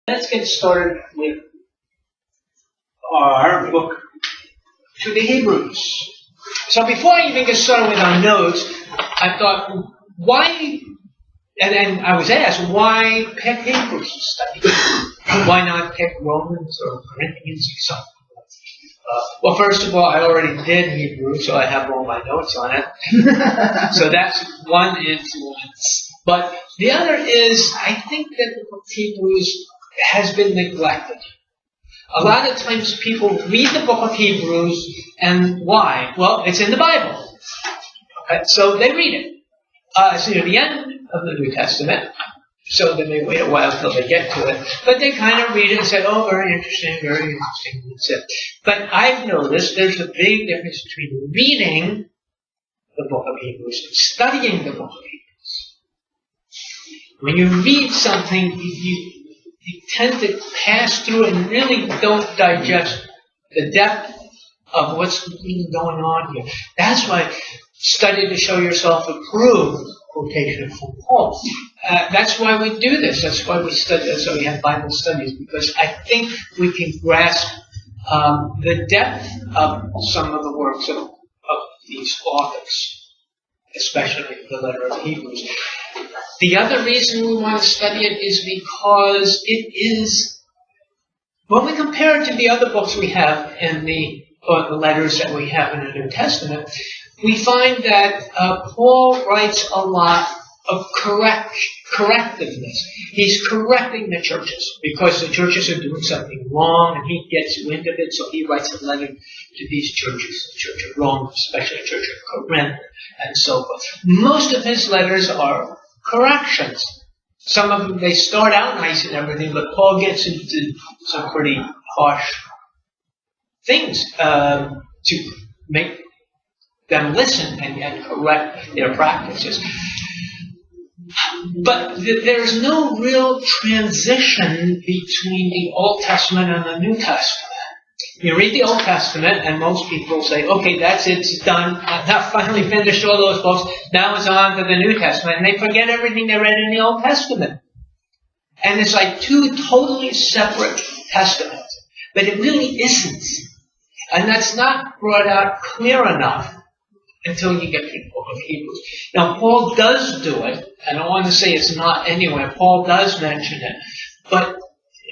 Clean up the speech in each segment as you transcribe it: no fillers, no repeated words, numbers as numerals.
Let's get started with our book to the Hebrews. So before I even get started with our notes, I thought, why, and I was asked, why pick Hebrews to study? Why not pick Romans or Corinthians or something? Well, first of all, I already did Hebrew, so I have all my notes on it. So that's one influence. But the other is, I think that the book of Hebrews has been neglected. A lot of times people read the book of Hebrews, and why? Well, it's in the Bible. Okay, so they read it. It's near the end of the New Testament, so they may wait a while until they get to it. But they kind of read it and say, oh, very interesting, that's it. But I've noticed there's a big difference between reading the book of Hebrews and studying the book of Hebrews. When you read something, you tend to pass through it and really don't digest the depth of what's really going on here. That's why study to show yourself approved, quotation from Paul. That's why we do this. That's why we study. That's why we have Bible studies, because I think we can grasp the depth of some of the works of these authors, especially the letter of Hebrews. The other reason we want to study it is because it is, when we compare it to the other books we have in the letters that we have in the New Testament, we find that Paul writes a lot of correctiveness. He's correcting the churches because the churches are doing something wrong, and he gets wind of it, so he writes a letter to these churches, the Church of Rome, especially the Church of Corinth, and so forth. Most of his letters are corrections. Some of them, they start out nice and everything, but Paul gets into some pretty harsh things to make them listen and correct their practices. But there's no real transition between the Old Testament and the New Testament. You read the Old Testament, and most people say, okay, that's it, it's done. I've finally finished all those books. Now it's on to the New Testament. And they forget everything they read in the Old Testament. And it's like two totally separate testaments. But it really isn't. And that's not brought out clear enough until you get to the book of Hebrews. Now, Paul does do it. I don't want to say it's not anywhere. Paul does mention it. But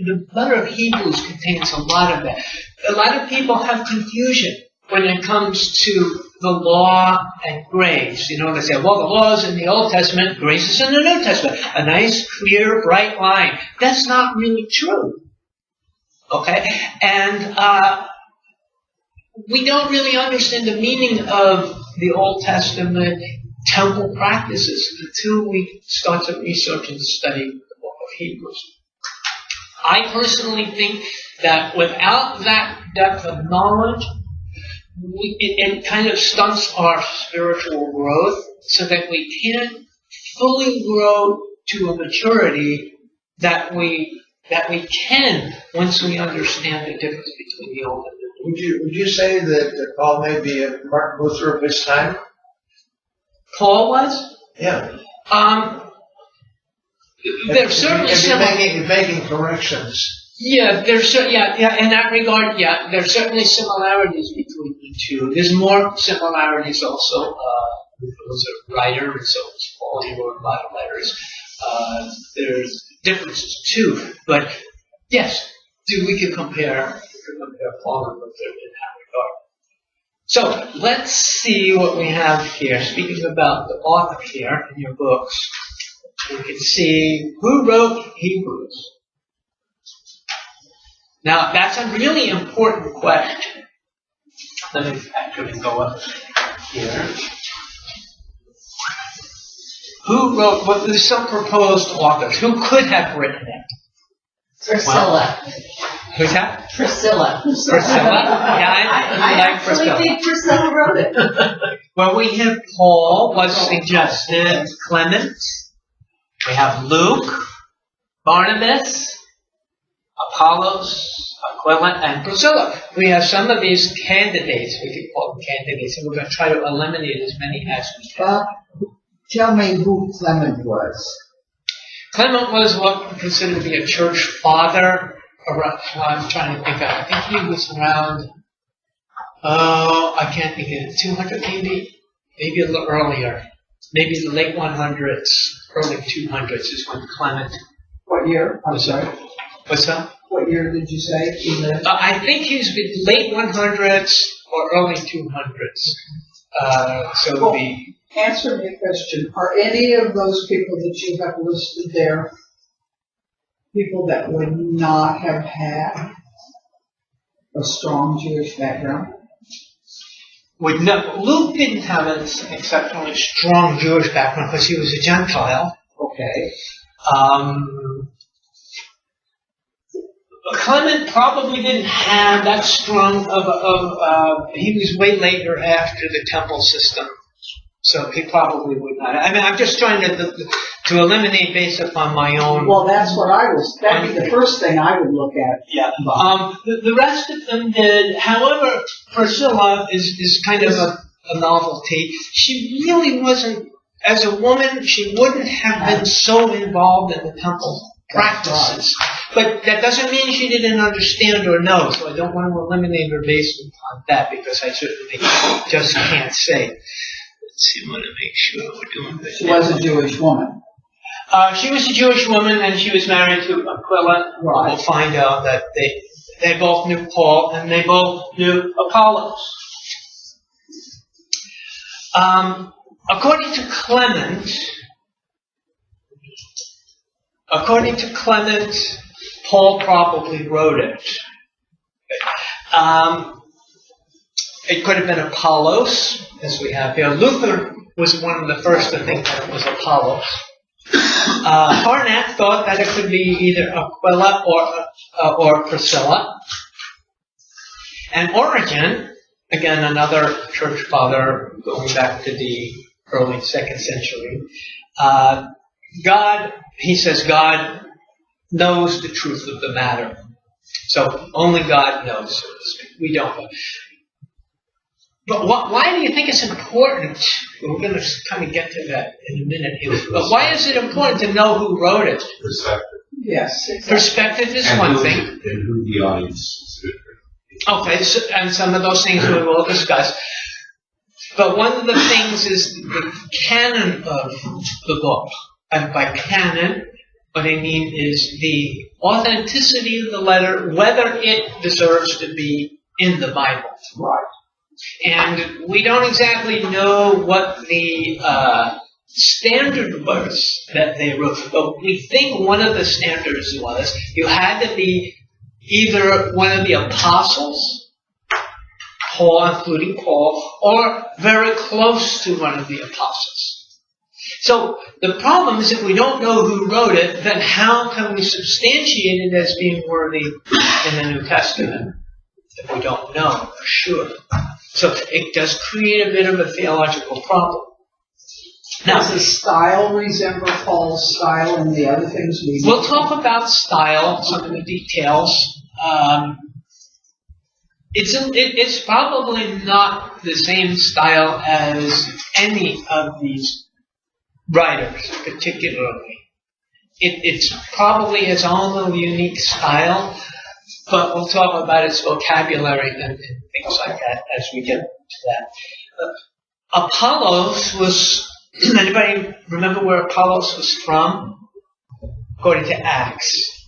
the letter of Hebrews contains a lot of that. A lot of people have confusion when it comes to the law and grace. You know, they say, well, the law is in the Old Testament, grace is in the New Testament. A nice, clear, bright line. That's not really true. Okay? And we don't really understand the meaning of the Old Testament temple practices until we start to research and study the book of Hebrews. I personally think that without that depth of knowledge, it kind of stunts our spiritual growth so that we can't fully grow to a maturity that we can once we understand the difference between the Old and the New. Would you say that Paul may be a Martin Luther of his time? Paul was? Yeah. There's certainly making corrections. Yeah, in that regard, yeah, there's certainly similarities between the two. There's more similarities also. Luther was a writer, and so was Paul. He wrote a lot of letters. There's differences too, but yes, we can compare Paul and Luther in that regard. So let's see what we have here. Speaking about the author here in your books, we can see who wrote Hebrews. Now, that's a really important question. Let me actually go up here. Who wrote, well, there's some proposed authors. Who could have written it? Priscilla. Who's that? Priscilla. Yeah, I like Priscilla. I think Priscilla wrote it. Well, we have Paul, was suggested, Clement. We have Luke, Barnabas, Apollos, Aquila, and Priscilla. We have some of these candidates, we could call them candidates, and we're going to try to eliminate as many as we can. Tell me who Clement was. Clement was what we consider to be a church father. I'm trying to think of, I think he was around, I can't think of it, 200 maybe a little earlier. Maybe the late 100s, early 200s is when Clement What year? I'm was sorry. What's that? What year did you say he lived? I think he was late 100s or early 200s. So it would be. Answer me a question. Are any of those people that you have listed there people that would not have had a strong Jewish background? Luke didn't have an exceptionally strong Jewish background because he was a Gentile. Okay. Clement probably didn't have that strong he was way later after the temple system, so he probably would not. I mean, I'm just trying to eliminate based upon my own. Well, that's what that'd be the first thing I would look at. Yeah. The rest of them did. However, Priscilla is kind of a novelty. She really wasn't, as a woman, she wouldn't have been so involved in the temple practices. But that doesn't mean she didn't understand or know, so I don't want to eliminate her based upon that, because I certainly just can't say. Let's see, I want to make sure we're doing this. She was a Jewish woman. She was a Jewish woman, and she was married to Aquila. Right. We'll find out that they both knew Paul, and they both knew Apollos. According to Clement, Paul probably wrote it. It could have been Apollos, as we have here. Luther was one of the first to think that it was Apollos. Harnack thought that it could be either Aquila or Priscilla. And Origen, again another church father going back to the early 2nd century, he says God knows the truth of the matter. So only God knows, so to speak. We don't know. But why do you think it's important? We're going to kind of get to that in a minute here. But why is it important to know who wrote it? Perspective. Yes. Exactly. Perspective is one thing. And who the audience is. Okay, so, and some of those things we will discuss. But one of the things is the canon of the book. And by canon, what I mean is the authenticity of the letter, whether it deserves to be in the Bible. Right. And we don't exactly know what the standard was that they wrote, but we think one of the standards was you had to be either one of the apostles, Paul, including Paul, or very close to one of the apostles. So the problem is if we don't know who wrote it, then how can we substantiate it as being worthy in the New Testament if we don't know for sure? So it does create a bit of a theological problem. Now, does his style resemble Paul's style and the other things we we'll talk about style, some of the details. It's probably not the same style as any of these writers, particularly. It's probably its own little unique style, but we'll talk about its vocabulary and things like that as we get to that. Apollos was, anybody remember where Apollos was from? According to Acts.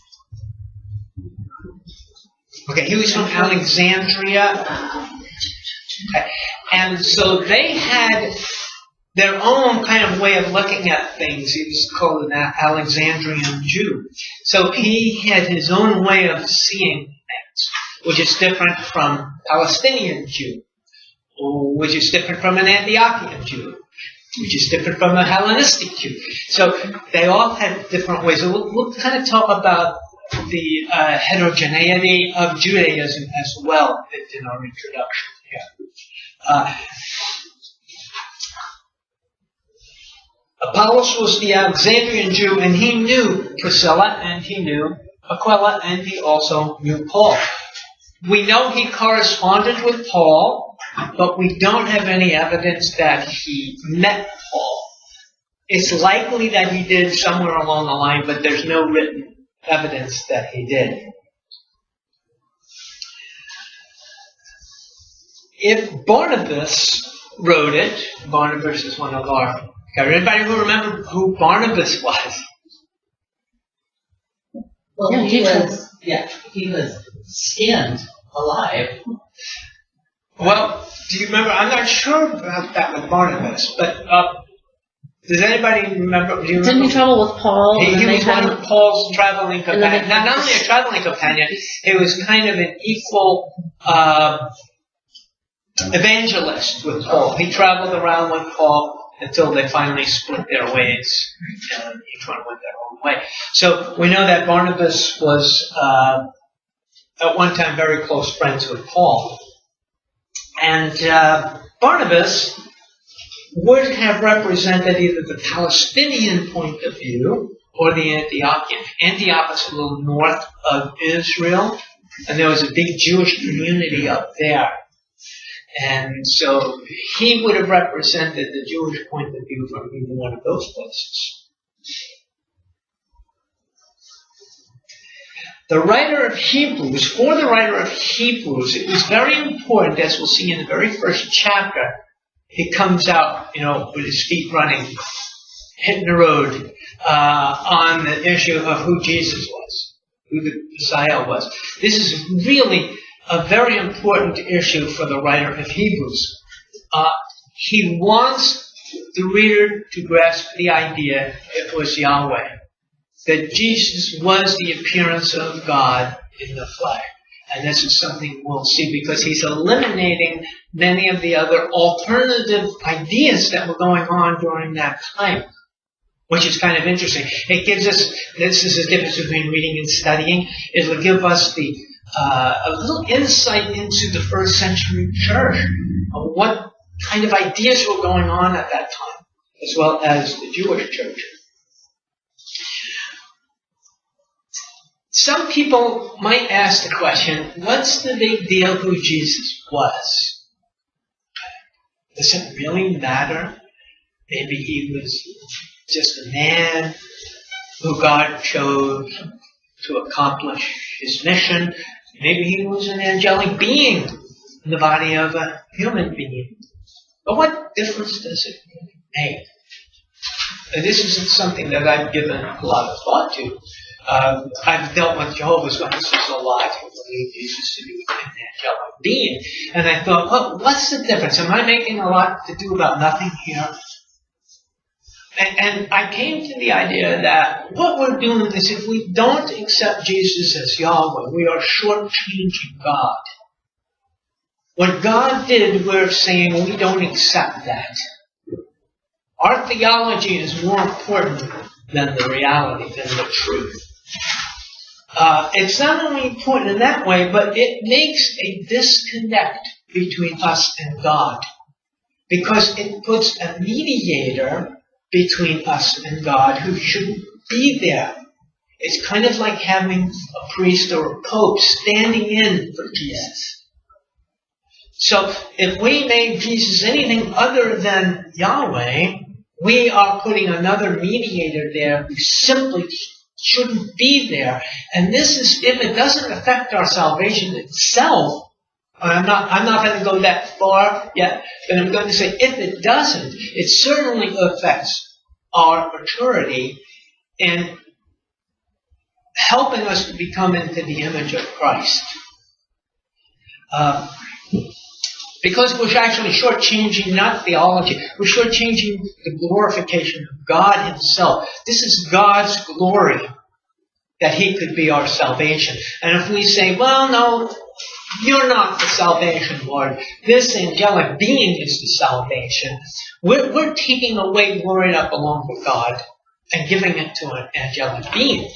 Okay, he was from Alexandria. Okay. And so they had their own kind of way of looking at things. He was called an Alexandrian Jew. So he had his own way of seeing things, which is different from Palestinian Jew, which is different from an Antiochian Jew, which is different from a Hellenistic Jew. So they all had different ways. So we'll kind of talk about the heterogeneity of Judaism as well in our introduction here. Apollos was the Alexandrian Jew, and he knew Priscilla, and he knew Aquila, and he also knew Paul. We know he corresponded with Paul, but we don't have any evidence that he met Paul. It's likely that he did somewhere along the line, but there's no written evidence that he did. If Barnabas wrote it, Barnabas is one of our... Anybody who remember who Barnabas was? Well, Yeah, he was skinned alive. Well, do you remember? I'm not sure about that with Barnabas, but does anybody remember? Do you Didn't remember? he travel with Paul? He and they was one had- of Paul's traveling And then they companions. Not only a traveling companion, he was kind of an equal evangelist with Paul. He traveled around with Paul until they finally split their ways, and each one went their own way. So we know that Barnabas was at one time very close friends with Paul. And Barnabas would have represented either the Palestinian point of view or the Antiochian. Antioch is a little north of Israel, and there was a big Jewish community up there. And so he would have represented the Jewish point of view from either one of those places. The writer of Hebrews, for the writer of Hebrews, it was very important, as we'll see in the very first chapter, he comes out, with his feet running, hitting the road on the issue of who Jesus was, who the Messiah was. This is really a very important issue for the writer of Hebrews. He wants the reader to grasp the idea it was Yahweh, that Jesus was the appearance of God in the flesh. And this is something we'll see because he's eliminating many of the other alternative ideas that were going on during that time, which is kind of interesting. It gives us, this is the difference between reading and studying, it will give us a little insight into the first century church, of what kind of ideas were going on at that time, as well as the Jewish church. Some people might ask the question, what's the big deal who Jesus was? Does it really matter? Maybe he was just a man who God chose to accomplish his mission. Maybe he was an angelic being in the body of a human being. But what difference does it really make? And this isn't something that I've given a lot of thought to. I've dealt with Jehovah's Witnesses a lot who believe Jesus to be an angelic being. And I thought, well, what's the difference? Am I making a lot to do about nothing here? And I came to the idea that what we're doing is if we don't accept Jesus as Yahweh, we are shortchanging God. What God did, we're saying we don't accept that. Our theology is more important than the reality, than the truth. It's not only important in that way, but it makes a disconnect between us and God. Because it puts a mediator between us and God who shouldn't be there. It's kind of like having a priest or a pope standing in for Jesus. So if we made Jesus anything other than Yahweh, we are putting another mediator there who simply shouldn't be there. And this is, if it doesn't affect our salvation itself, I'm not going to go that far yet, but I'm going to say if it doesn't, it certainly affects our maturity in helping us to become into the image of Christ. Because we're actually shortchanging not theology, we're shortchanging the glorification of God himself. This is God's glory that he could be our salvation. And if we say, well, no, you're not the salvation, Lord. This angelic being is the salvation. We're taking away glory that belongs to God and giving it to an angelic being.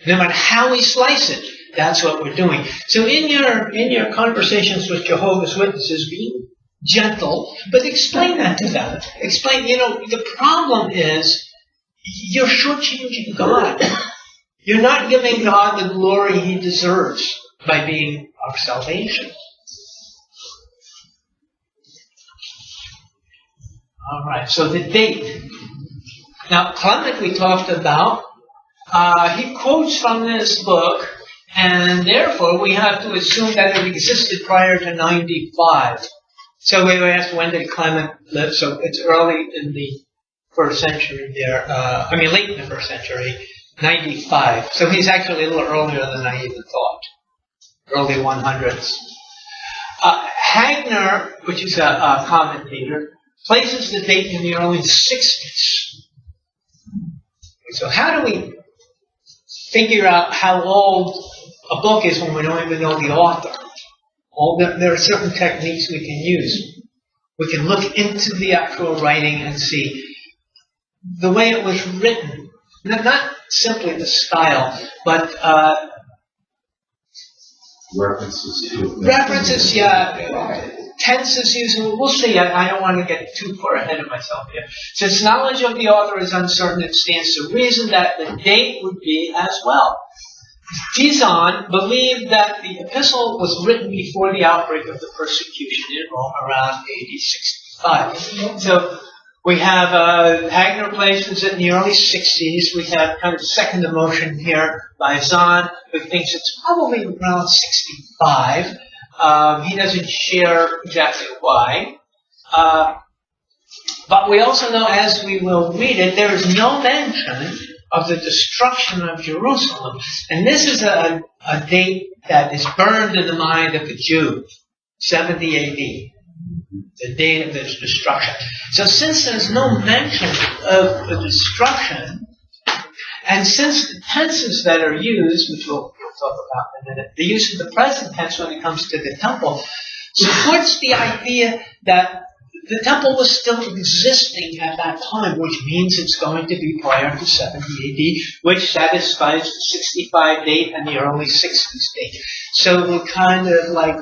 No matter how we slice it, that's what we're doing. So in your conversations with Jehovah's Witnesses, be gentle, but explain that to them. Explain, the problem is you're shortchanging God. You're not giving God the glory he deserves by being our salvation. All right, so the date. Now, Clement we talked about, he quotes from this book, and therefore we have to assume that it existed prior to 95. So we were asked, when did Clement live? So it's early in the first century there, late in the first century, 95. So he's actually a little earlier than I even thought, early 100s. Hagner, which is a commentator, places the date in the early 60s. So how do we figure out how old a book is when we don't even know the author? There are certain techniques we can use. We can look into the actual writing and see the way it was written. Not simply the style, but references, yeah. Tenses used. We'll see. I don't want to get too far ahead of myself here. Since knowledge of the author is uncertain, it stands to reason that the date would be as well. Dizon believed that the epistle was written before the outbreak of the persecution in Rome around AD 65. So we have Hagner places it in the early 60s. We have kind of second emotion here by Zahn, who thinks it's probably around 65. He doesn't share exactly why. But we also know, as we will read it, there is no mention of the destruction of Jerusalem. And this is a date that is burned in the mind of the Jew, 70 AD, the date of its destruction. So since there's no mention of the destruction, and since the tenses that are used, which we'll talk about in a minute, the use of the present tense when it comes to the temple, supports the idea that the temple was still existing at that time, which means it's going to be prior to 70 AD, which satisfies the 65 date and the early 60s date. So we're kind of like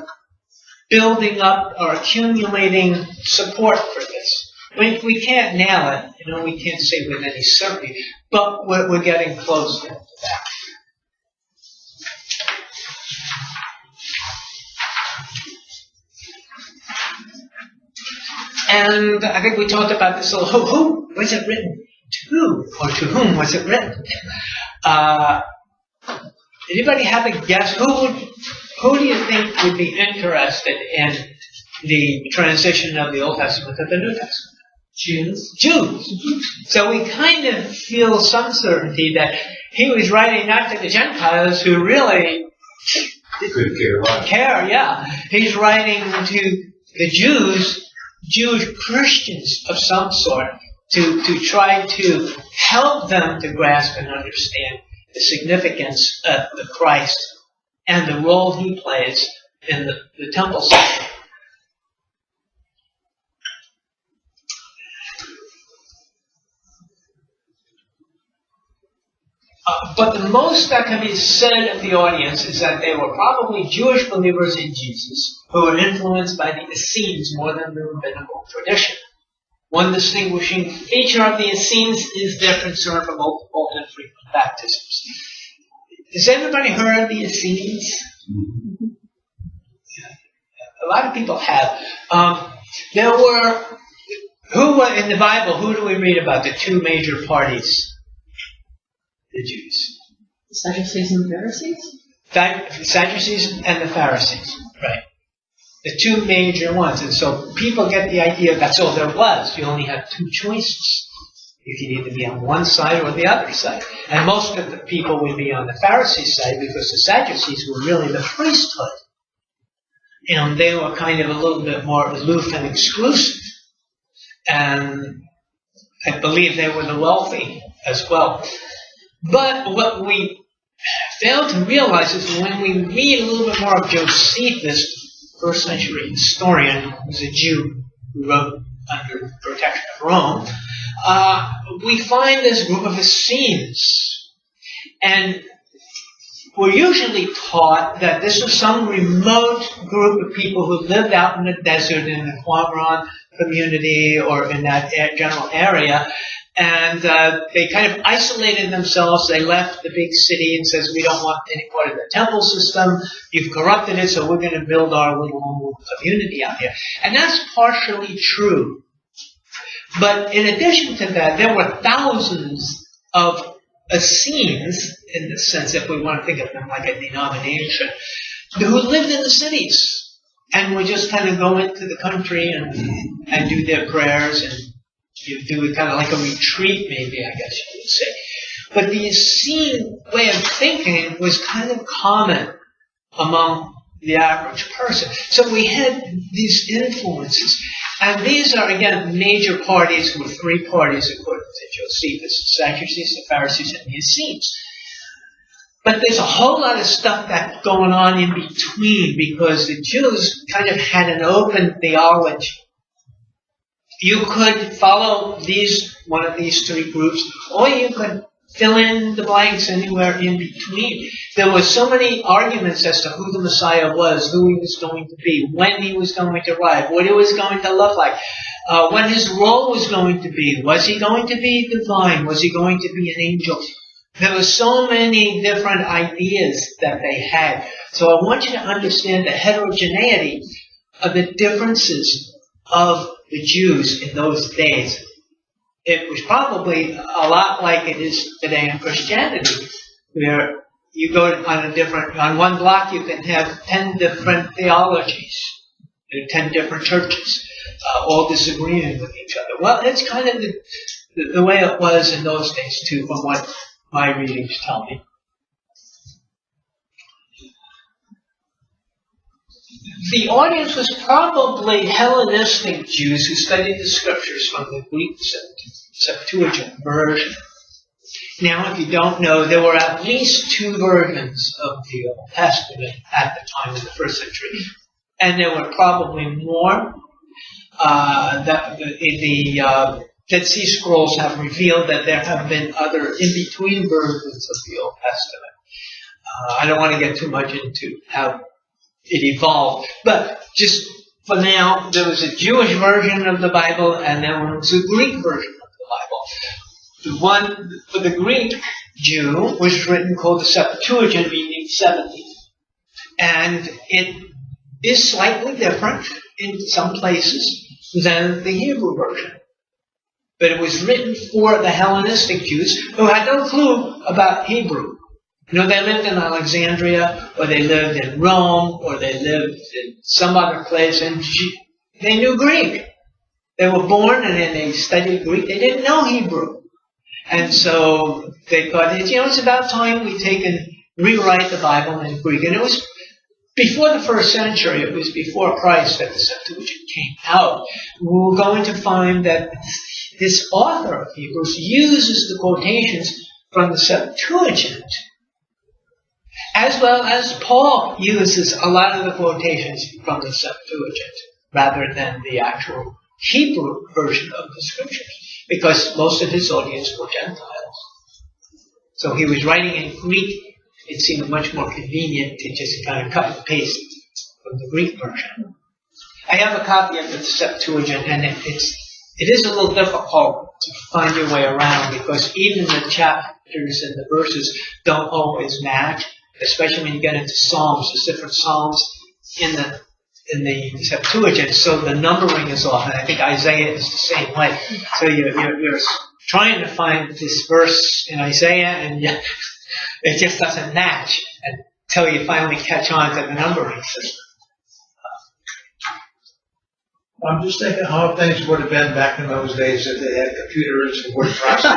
building up or accumulating support for this. We can't nail it, we can't say with any certainty, but we're getting closer to that. And I think we talked about this a little. Who was it written to? Or to whom was it written? Anybody have a guess? Who do you think would be interested in the transition of the Old Testament to the New Testament? Jews. So we kind of feel some certainty that he was writing not to the Gentiles who really could care. Yeah, he's writing to the Jews. Jewish Christians of some sort to try to help them to grasp and understand the significance of the Christ and the role he plays in the temple system. But the most that can be said of the audience is that they were probably Jewish believers in Jesus who were influenced by the Essenes more than the rabbinical tradition. One distinguishing feature of the Essenes is their concern for multiple and frequent baptisms. Has everybody heard of the Essenes? A lot of people have. Who were in the Bible, who do we read about? The two major parties. The Jews. The Sadducees and the Pharisees? The Sadducees and the Pharisees, right. The two major ones. And so people get the idea that's all there was. You only had two choices. You could either be on one side or the other side. And most of the people would be on the Pharisee side because the Sadducees were really the priesthood. They were kind of a little bit more aloof and exclusive. And I believe they were the wealthy as well. But what we fail to realize is when we read a little bit more of Josephus, first century historian, who was a Jew who wrote under protection of Rome, we find this group of Essenes. And we're usually taught that this was some remote group of people who lived out in the desert in the Qumran community or in that general area. And they kind of isolated themselves. They left the big city and says, we don't want any part of the temple system. You've corrupted it, so we're going to build our little community out here. And that's partially true. But in addition to that, there were thousands of Essenes, in the sense if we want to think of them like a denomination, who lived in the cities and would just kind of go into the country and do their prayers and do it kind of like a retreat, maybe, I guess you would say. But the Essene way of thinking was kind of common among the average person. So we had these influences. And these are, again, major parties, were three parties according to Josephus: the Sadducees, the Pharisees, and the Essenes. But there's a whole lot of stuff that's going on in between, because the Jews kind of had an open theology. You could follow one of these three groups, or you could fill in the blanks anywhere in between. There were so many arguments as to who the Messiah was, who he was going to be, when he was going to arrive, what he was going to look like, what his role was going to be. Was he going to be divine? Was he going to be an angel? There were so many different ideas that they had. So I want you to understand the heterogeneity of the differences of the Jews in those days. It was probably a lot like it is today in Christianity, where you go on one block you can have 10 different theologies, 10 different churches, all disagreeing with each other. Well, it's kind of the way it was in those days too, from what my readings tell me. The audience was probably Hellenistic Jews who studied the scriptures from the Greek Septuagint version. Now, if you don't know, there were at least two versions of the Old Testament at the time in the first century. And there were probably more. The Dead Sea Scrolls have revealed that there have been other in-between versions of the Old Testament. I don't want to get too much into how it evolved. But just for now, there was a Jewish version of the Bible, and there was a Greek version of the Bible. The one for the Greek Jew was written called the Septuagint, meaning 70. And it is slightly different in some places than the Hebrew version. But it was written for the Hellenistic Jews who had no clue about Hebrew. You know, they lived in Alexandria, or they lived in Rome, or they lived in some other place, and they knew Greek. They were born and then they studied Greek. They didn't know Hebrew. And so they thought, it's about time we take and rewrite the Bible in Greek. And it was before the first century, it was before Christ that the Septuagint came out. We're going to find that this author of Hebrews uses the quotations from the Septuagint, as well as Paul uses a lot of the quotations from the Septuagint rather than the actual Hebrew version of the scriptures, because most of his audience were Gentiles. So he was writing in Greek. It seemed much more convenient to just kind of cut and paste from the Greek version. I have a copy of the Septuagint, and it is a little difficult to find your way around, because even the chapters and the verses don't always match, especially when you get into Psalms. There's different Psalms in the Septuagint, so the numbering is off, and I think Isaiah is the same way. So you're trying to find this verse in Isaiah, and it just doesn't match until you finally catch on to the numbering system. I'm just thinking how things would have been back in those days if they had computers and word processing.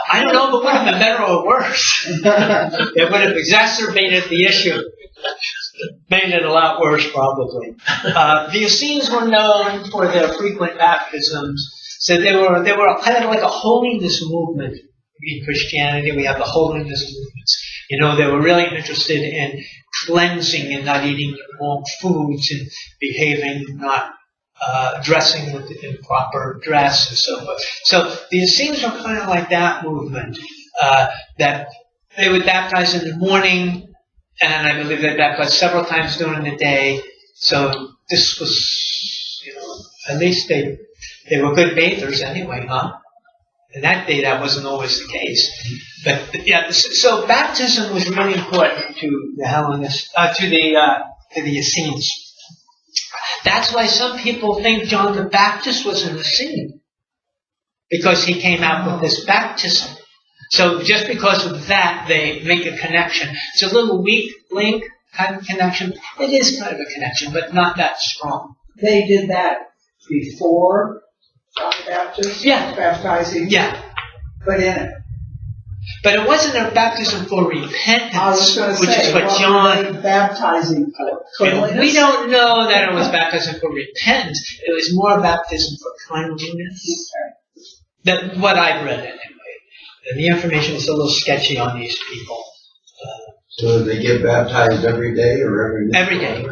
I don't know if it would have been better or worse. It would have exacerbated the issue. Made it a lot worse, probably. The Essenes were known for their frequent baptisms. So they were kind of like a holiness movement in Christianity. We have the holiness movements. They were really interested in cleansing and not eating the wrong foods and behaving, not dressing with improper dress and so forth. So the Essenes were kind of like that movement, that they would baptize in the morning, and I believe they baptized several times during the day. So this was, at least they were good bathers anyway, huh? In that day, that wasn't always the case. But yeah, so baptism was really important to the Hellenists, to the Essenes. That's why some people think John the Baptist was an Essene, because he came out with this baptism. So just because of that, they make a connection. It's a little weak link kind of connection. It is kind of a connection, but not that strong. They did that before John the Baptist? Yeah. Baptizing? Yeah. But in it. But it wasn't a baptism for repentance, I was going to which say, is what what John... were they baptizing for? Cleanliness? We don't know that it was baptism for repentance. It was more baptism for cleanliness. That what I've read anyway. And the information is a little sketchy on these people. So they get baptized every day or every night? Every day.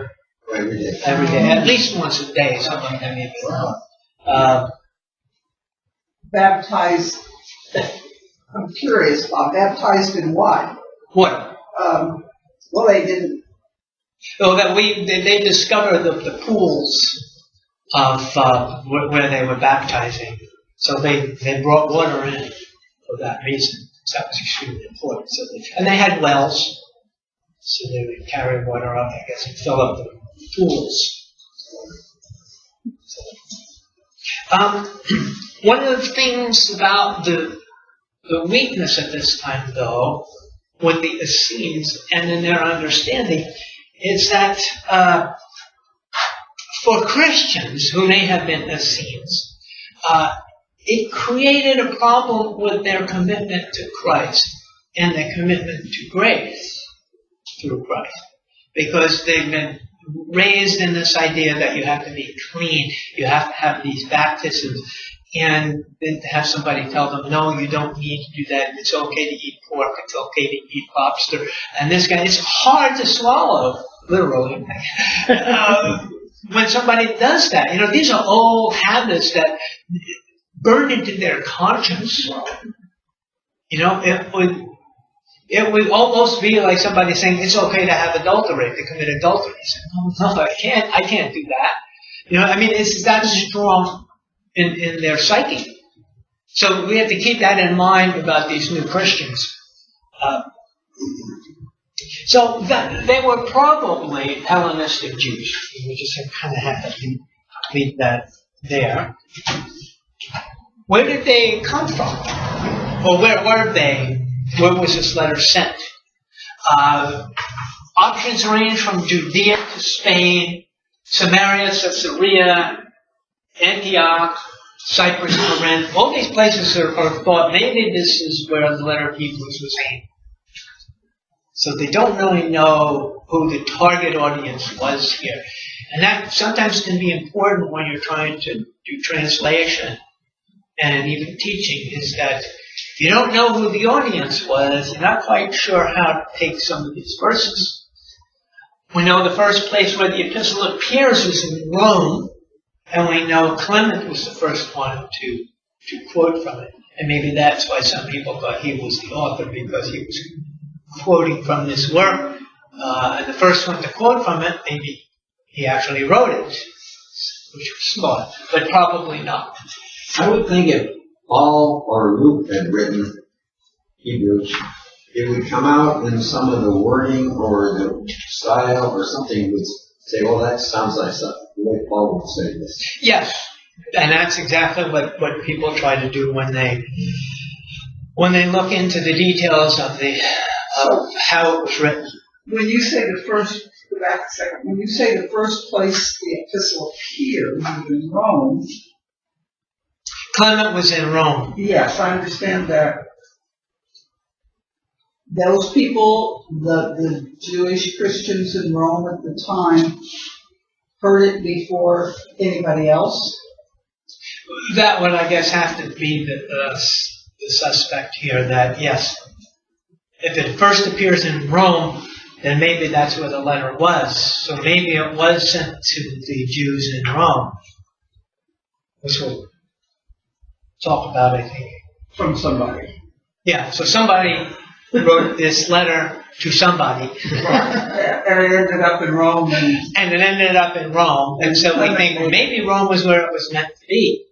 Every day. Every day. At least once a day. Some of them maybe more. Baptized, I'm curious, Bob, baptized in what? What? Well, they didn't. Oh, that they discovered the pools of where they were baptizing. So they brought water in for that reason. So that was extremely important. So and they had wells, so they would carry water up, I guess, and fill up the pools. One of the things about the weakness at this time, though, with the Essenes and in their understanding, is that for Christians who may have been Essenes, it created a problem with their commitment to Christ and their commitment to grace through Christ. Because they've been raised in this idea that you have to be clean, you have to have these baptisms, and then to have somebody tell them, no, you don't need to do that, it's okay to eat pork, it's okay to eat lobster, and this guy, it's hard to swallow, literally, when somebody does that. You know, these are old habits that burn into their conscience. You know, it would almost be like somebody saying it's okay to have adultery, to commit adultery. You say, no, I can't do that. You know, I mean, it's that strong in their psyche. So we have to keep that in mind about these new Christians. So they were probably Hellenistic Jews. We just kind of have to leave that there. Where did they come from? Or where were they? Where was this letter sent? Options range from Judea to Spain, Samaria, Caesarea, Antioch, Cyprus, Corinth. All these places are thought maybe this is where the letter of Hebrews was aimed. So they don't really know who the target audience was here. And that sometimes can be important when you're trying to do translation and even teaching, is that if you don't know who the audience was, you're not quite sure how to take some of these verses. We know the first place where the epistle appears is in Rome, and we know Clement was the first one to quote from it. And maybe that's why some people thought he was the author, because he was quoting from this work. And the first one to quote from it, maybe he actually wrote it, which was thought, but probably not. I would think if Paul or Luke had written Hebrews, it would come out in some of the wording or the style or something would say, well, that sounds like the way Paul would say this. Yes, and that's exactly what people try to do when they look into the details of how it was written. When you say the first, go back a second, when you say the first place the epistle appeared was in Rome. Clement was in Rome. Yes, I understand that. Those people, the Jewish Christians in Rome at the time, heard it before anybody else? That would, I guess, have to be the suspect here, that yes, if it first appears in Rome, then maybe that's where the letter was. So maybe it was sent to the Jews in Rome. Which we'll talk about, I think. From somebody. Yeah, so somebody wrote this letter to somebody. And it ended up in Rome. And it ended up in Rome. And so we think, well, maybe Rome was where it was meant to be.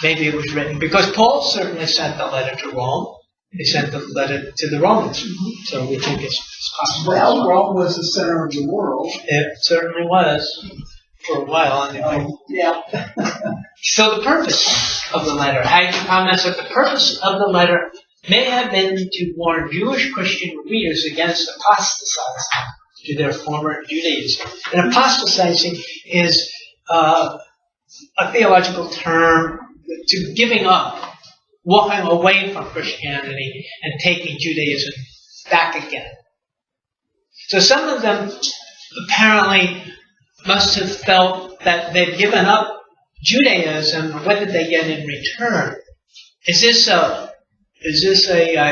Maybe it was written. Because Paul certainly sent the letter to Rome. He sent the letter to the Romans. So we think it's possible. Well, Rome was the center of the world. It certainly was. for a while. And Yeah. so the purpose of the letter, Haggai comments that the purpose of the letter may have been to warn Jewish Christian readers against apostatizing to their former Judaism. And apostatizing is a theological term to giving up, walking away from Christianity and taking Judaism back again. So some of them apparently must have felt that they'd given up Judaism. What did they get in return? Is this a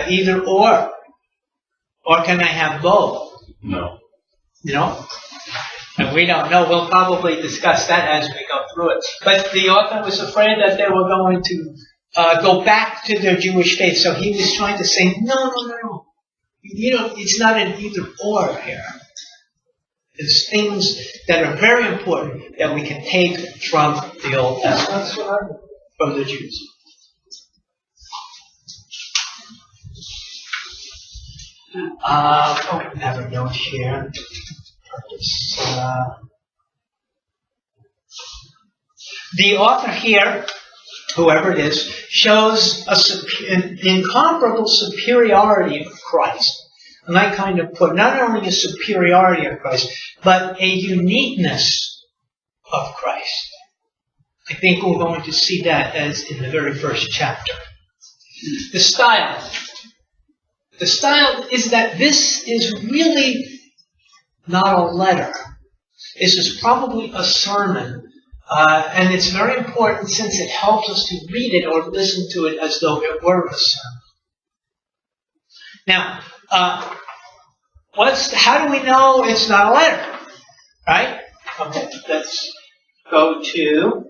either or can I have both? No. You know? And we don't know. We'll probably discuss that as we go through it. But the author was afraid that they were going to go back to their Jewish faith. So he was trying to say, no. You know, it's not an either or here. There's things that are very important that we can take from the Old Testament, from the Jews. I have a note here. The author here, whoever it is, shows an incomparable superiority of Christ. And I kind of put not only a superiority of Christ, but a uniqueness of Christ. I think we're going to see that as in the very first chapter. The style. The style is that this is really not a letter. This is probably a sermon. And it's very important since it helps us to read it or listen to it as though it were a sermon. Now, how do we know it's not a letter? Right? Okay, let's go to...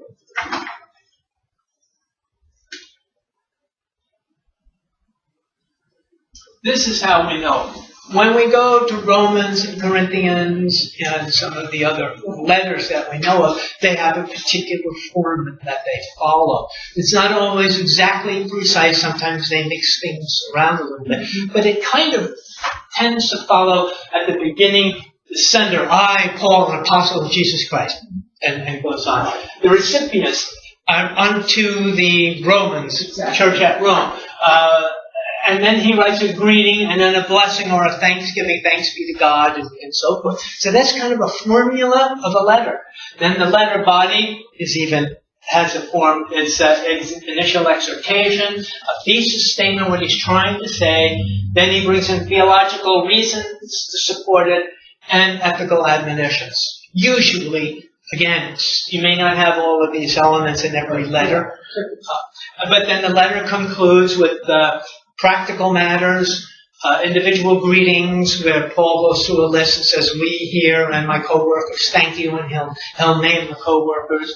This is how we know. When we go to Romans and Corinthians and some of the other letters that we know of, they have a particular format that they follow. It's not always exactly precise. Sometimes they mix things around a little bit. But it kind of tends to follow at the beginning, the sender, I, Paul, an apostle of Jesus Christ, and goes on. The recipients are unto the Romans, church at Rome. And then he writes a greeting, and then a blessing or a thanksgiving, thanks be to God, and so forth. So that's kind of a formula of a letter. Then the letter body has a form. It's initial exhortation, a thesis statement, what he's trying to say. Then he brings in theological reasons to support it, and ethical admonitions. Usually, again, you may not have all of these elements in every letter, but then the letter concludes with practical matters, individual greetings, where Paul goes through a list and says, we here and my co-workers, thank you, and he'll name the co-workers,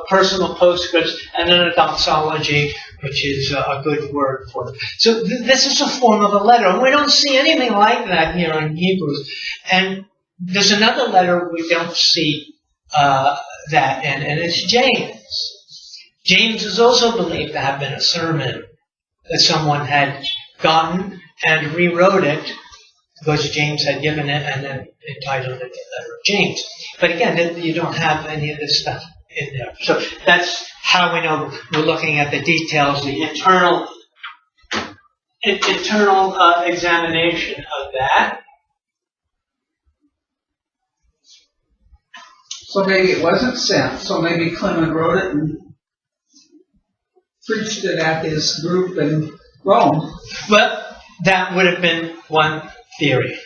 personal postscripts, and then a doxology, which is a good word for them. So this is a form of a letter, and we don't see anything like that here in Hebrews. And there's another letter we don't see that in, and it's James. James is also believed to have been a sermon that someone had gotten and rewrote it because James had given it and then entitled it the letter of James. But again, you don't have any of this stuff in there. So that's how we know we're looking at the details, the internal examination of that. So maybe it wasn't sent, so maybe Clement wrote it and preached it at his group in Rome. Well, that would have been one theory.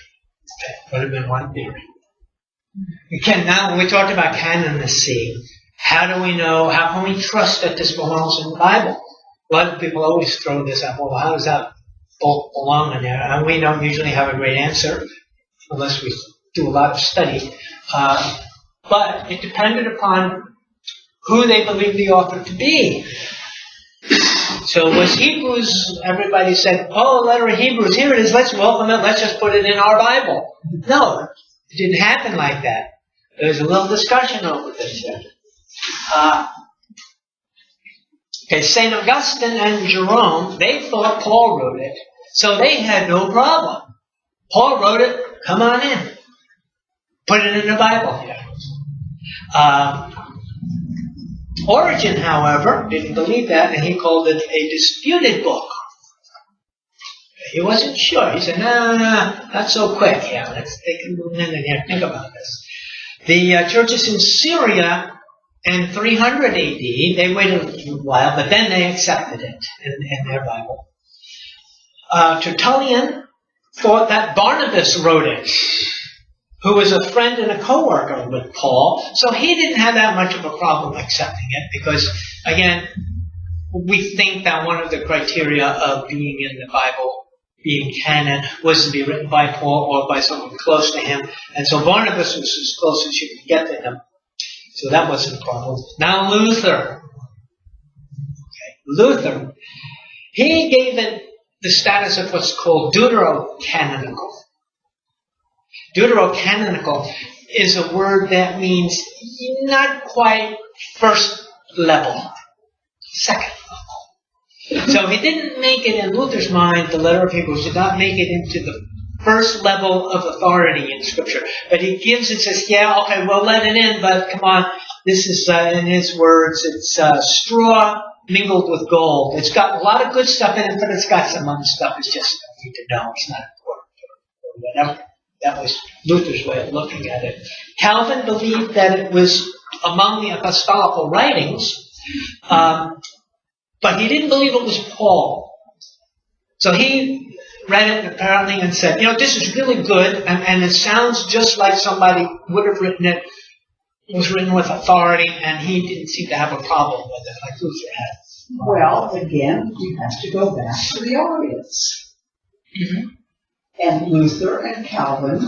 Again, now when we talked about canonicy, how do we know, how can we trust that this belongs in the Bible? A lot of people always throw this up, well, how does that belong in there? And we don't usually have a great answer, unless we do a lot of study. But it depended upon who they believed the author to be. So was Hebrews, everybody said, oh, letter of Hebrews, here it is, let's welcome it, let's just put it in our Bible. No, it didn't happen like that. There was a little discussion over this. St. Augustine and Jerome, they thought Paul wrote it, so they had no problem. Paul wrote it, come on in. Put it in the Bible here. Origen, however, didn't believe that, and he called it a disputed book. He wasn't sure. He said, no, not so quick. Yeah, let's take a minute here, think about this. The churches in Syria in 300 AD, they waited a little while, but then they accepted it in their Bible. Tertullian thought that Barnabas wrote it, who was a friend and a co-worker with Paul, so he didn't have that much of a problem accepting it because, again, we think that one of the criteria of being in the Bible, being canon, was to be written by Paul or by someone close to him, and so Barnabas was as close as you could get to him, so that wasn't a problem. Now Luther. Luther, he gave it the status of what's called deuterocanonical. Deuterocanonical is a word that means not quite first level, second level. So he didn't make it in Luther's mind, the letter of Hebrews did not make it into the first level of authority in Scripture. But he gives it, says, yeah, okay, we'll let it in, but come on, this is, in his words, it's straw mingled with gold. It's got a lot of good stuff in it, but it's got some other stuff. It's just you need to know. It's not important or whatever. That was Luther's way of looking at it. Calvin believed that it was among the apostolical writings, but he didn't believe it was Paul. So he read it apparently and said, this is really good, and it sounds just like somebody would have written it. It was written with authority, and he didn't seem to have a problem with it like Luther had. Well, again, you have to go back to the Arians. Mm-hmm. And Luther and Calvin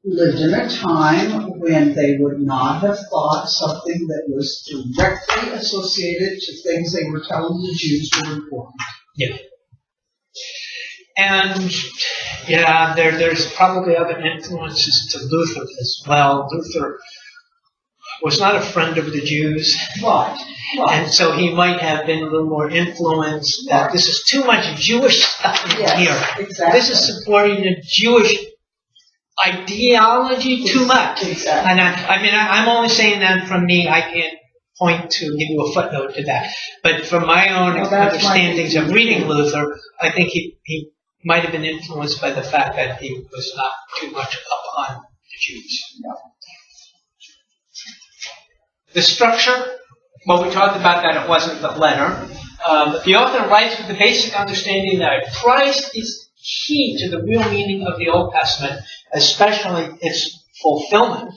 lived in a time when they would not have thought something that was directly associated to things they were telling the Jews were important. Yeah. And, there's probably other influences to Luther as well. Luther was not a friend of the Jews. Right. And so he might have been a little more influenced that this is too much Jewish stuff in here. Exactly. This is supporting the Jewish ideology too much. Exactly. And I'm only saying that from me. I can't point to, give you a footnote to that. But from my own understandings of reading Luther, I think he might have been influenced by the fact that he was not too much up on the Jews. No. The structure, well, we talked about that it wasn't the letter. The author writes with the basic understanding that Christ is key to the real meaning of the Old Testament, especially its fulfillment.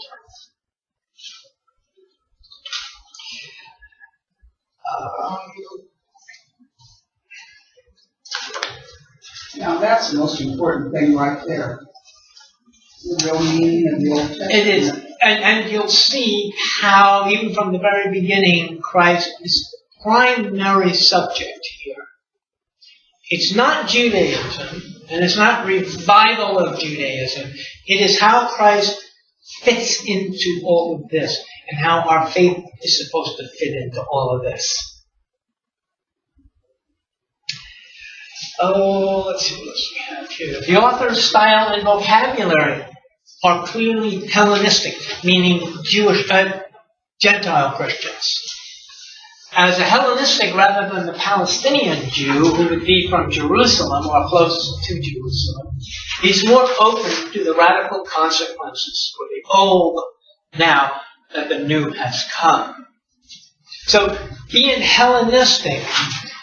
Now that's the most important thing right there. The real meaning of the Old Testament. It is. And you'll see how, even from the very beginning, Christ is the primary subject here. It's not Judaism, and it's not revival of Judaism. It is how Christ fits into all of this, and how our faith is supposed to fit into all of this. Let's see what else we have here. The author's style and vocabulary are clearly Hellenistic, meaning Jewish, Gentile Christians. As a Hellenistic rather than the Palestinian Jew, who would be from Jerusalem or closest to Jerusalem, he's more open to the radical consequences for the old now that the new has come. So being Hellenistic,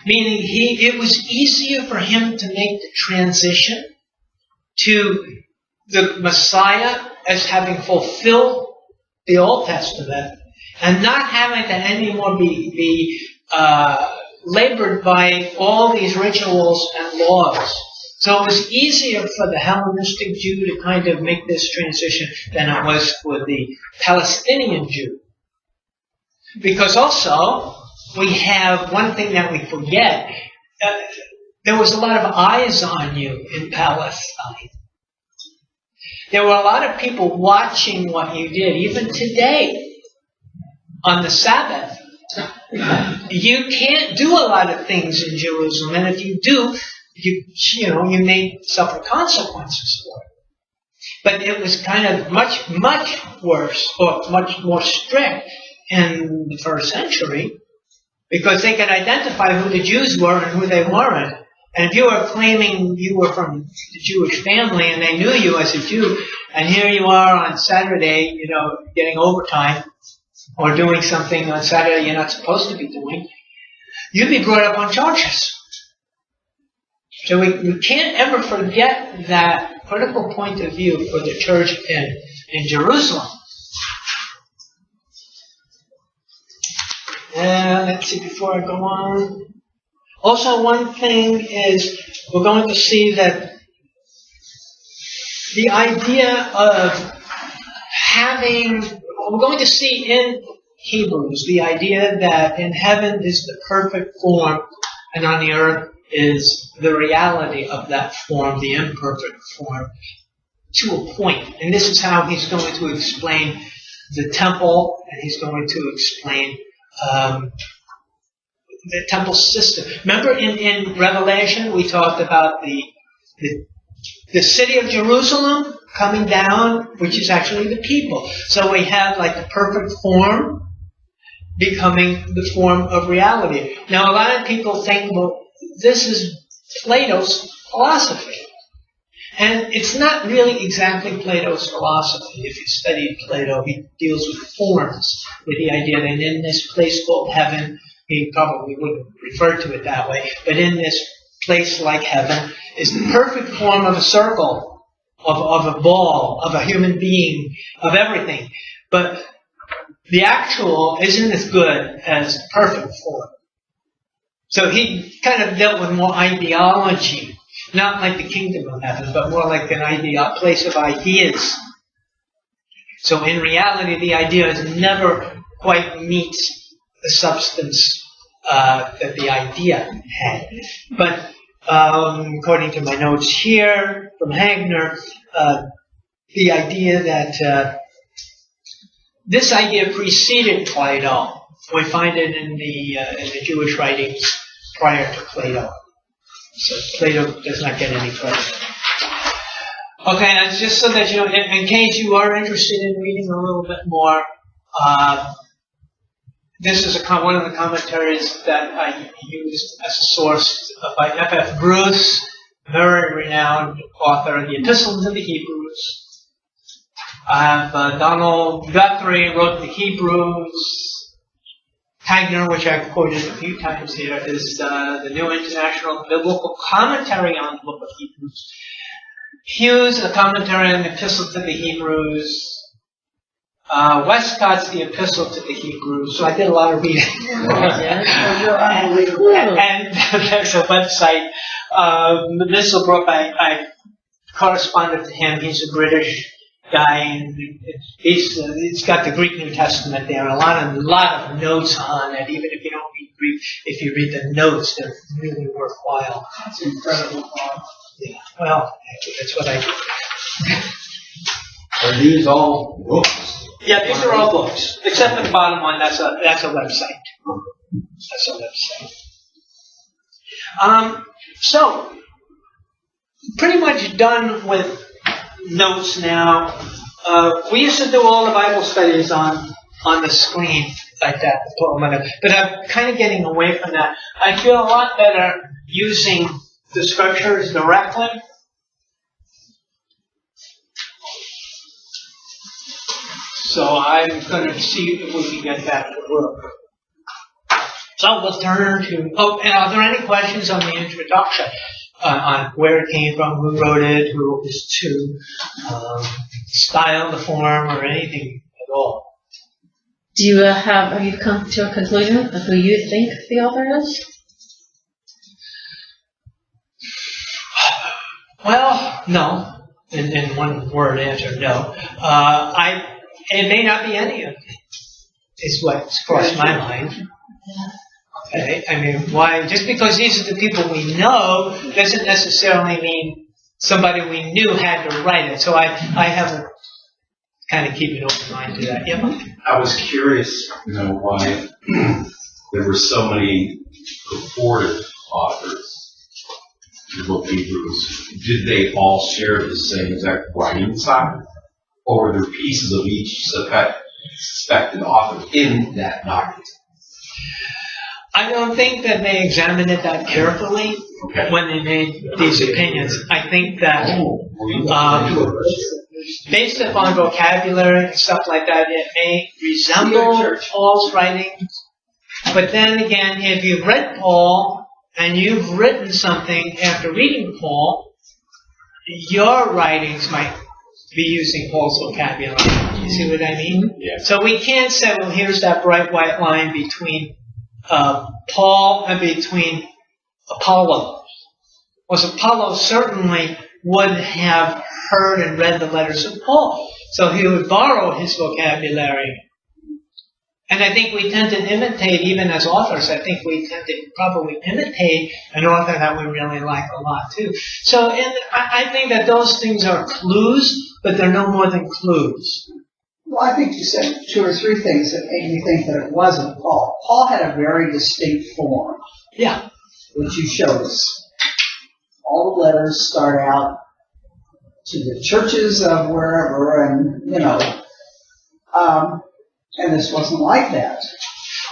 meaning it was easier for him to make the transition to the Messiah as having fulfilled the Old Testament and not having to anymore be labored by all these rituals and laws. So it was easier for the Hellenistic Jew to kind of make this transition than it was for the Palestinian Jew. Because also, we have one thing that we forget. There was a lot of eyes on you in Palestine. There were a lot of people watching what you did, even today, on the Sabbath. You can't do a lot of things in Jerusalem, and if you do, you may suffer consequences for it. But it was kind of much, much worse, or much more strict in the first century, because they could identify who the Jews were and who they weren't. And if you were claiming you were from the Jewish family and they knew you as a Jew, and here you are on Saturday, getting overtime or doing something on Saturday you're not supposed to be doing, you'd be brought up on charges. So we can't ever forget that critical point of view for the church in Jerusalem. Let's see, before I go on. Also, one thing is we're going to see that the idea of we're going to see in Hebrews the idea that in heaven is the perfect form and on the earth is the reality of that form, the imperfect form, to a point. And this is how he's going to explain the temple, and he's going to explain the temple system. Remember in Revelation we talked about the city of Jerusalem coming down, which is actually the people. So we have like the perfect form becoming the form of reality. Now a lot of people think, well, this is Plato's philosophy. And it's not really exactly Plato's philosophy. If you study Plato, he deals with forms, with the idea that in this place called heaven, he probably wouldn't refer to it that way, but in this place like heaven is the perfect form of a circle, of a ball, of a human being, of everything. But the actual isn't as good as perfect form. So he kind of dealt with more ideology, not like the kingdom of heaven, but more like an place of ideas. So in reality, the ideas never quite meets the substance that the idea had. But according to my notes here from Hagner, the idea that this idea preceded Plato. We find it in the Jewish writings prior to Plato. So Plato does not get any credit. Okay, and just so that you know, in case you are interested in reading a little bit more, this is one of the commentaries that I used as a source by F.F. Bruce, very renowned author of the Epistle to the Hebrews. I have Donald Guthrie wrote the Hebrews. Hagner, which I've quoted a few times here, is the New International Biblical Commentary on the Book of Hebrews. Hughes, a commentary on the Epistle to the Hebrews. Westcott's the Epistle to the Hebrews. So I did a lot of reading. And there's a website. Misselbrook, I corresponded to him. He's a British guy, and he's got the Greek New Testament there, and a lot of notes on it. Even if you don't read Greek, if you read the notes, they're really worthwhile. That's incredible. Yeah, well, that's what I do. Are these all books? Yeah, these are all books, except for the bottom one. That's a website. That's a website. So, pretty much done with notes now. We used to do all the Bible studies on the screen like that, but I'm kind of getting away from that. I feel a lot better using the scriptures directly. So I'm going to see if we can get back to work. So we'll turn to, and are there any questions on the introduction? On where it came from, who wrote it, who it was to, style, the form, or anything at all. Have you come to a conclusion of who you think the author is? Well, no. In one word answer, no. It may not be any of them, is what's crossed my mind. Okay, I mean, why? Just because these are the people we know doesn't necessarily mean somebody we knew had to write it. So I have a kind of keep an open mind to that. Yeah. I was curious, why there were so many purported authors. the book of Hebrews, did they all share the same exact writing style? Or were there pieces of each suspected author in that document? I don't think that they examined it that carefully Okay. when they made these opinions. I think that based upon vocabulary and stuff like that, it may resemble Paul's writings. But then again, if you've read Paul and you've written something after reading Paul, your writings might be using Paul's vocabulary. You see what I mean? Yeah. So we can't say, well, here's that bright white line between Paul and between Apollo. Well, Apollo certainly would have heard and read the letters of Paul. So he would borrow his vocabulary. And I think we tend to imitate, even as authors, I think we tend to probably imitate an author that we really like a lot too. So I think that those things are clues, but they're no more than clues. Well, I think you said 2 or 3 things that made me think that it wasn't Paul. Paul had a very distinct form, Yeah. which you showed us. All the letters start out to the churches of wherever, and, and this wasn't like that.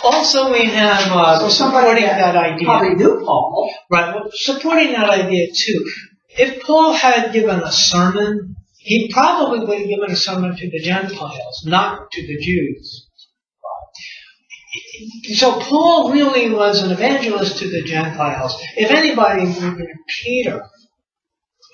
Also, we have So somebody supporting that idea. probably knew Paul. Right, well, supporting that idea too. If Paul had given a sermon, he probably would have given a sermon to the Gentiles, not to the Jews. So Paul really was an evangelist to the Gentiles. If anybody would have been Peter,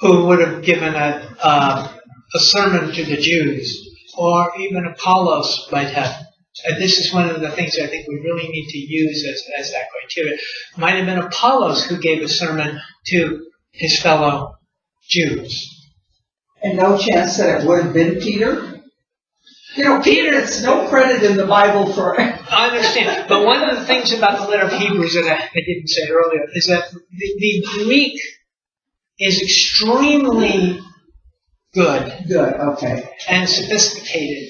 who would have given a sermon to the Jews, or even Apollos might have. And this is one of the things I think we really need to use as that criteria. It might have been Apollos who gave a sermon to his fellow Jews. And no chance that it would have been Peter? Peter gets no credit in the Bible for it. I understand. But one of the things about the letter of Hebrews that I didn't say earlier is that the Greek is extremely good. Good, okay. And sophisticated.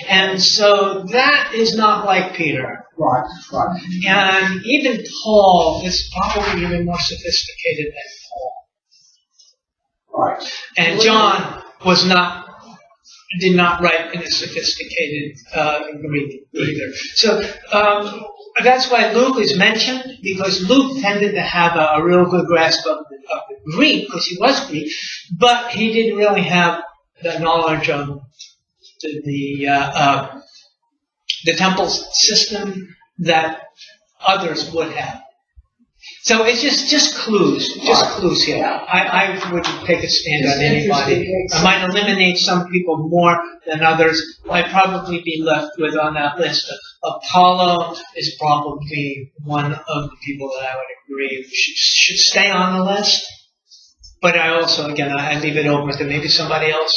And so that is not like Peter. Right. And even Paul is probably even more sophisticated than Paul. Right. And John did not write in a sophisticated Greek either. So that's why Luke is mentioned, because Luke tended to have a real good grasp of the Greek, because he was Greek, but he didn't really have the knowledge of the temple system that others would have. So it's just clues here. I wouldn't take a stand on anybody. I might eliminate some people more than others. I'd probably be left with on that list. Apollo is probably one of the people that I would agree should stay on the list. But I also, again, I leave it open to maybe somebody else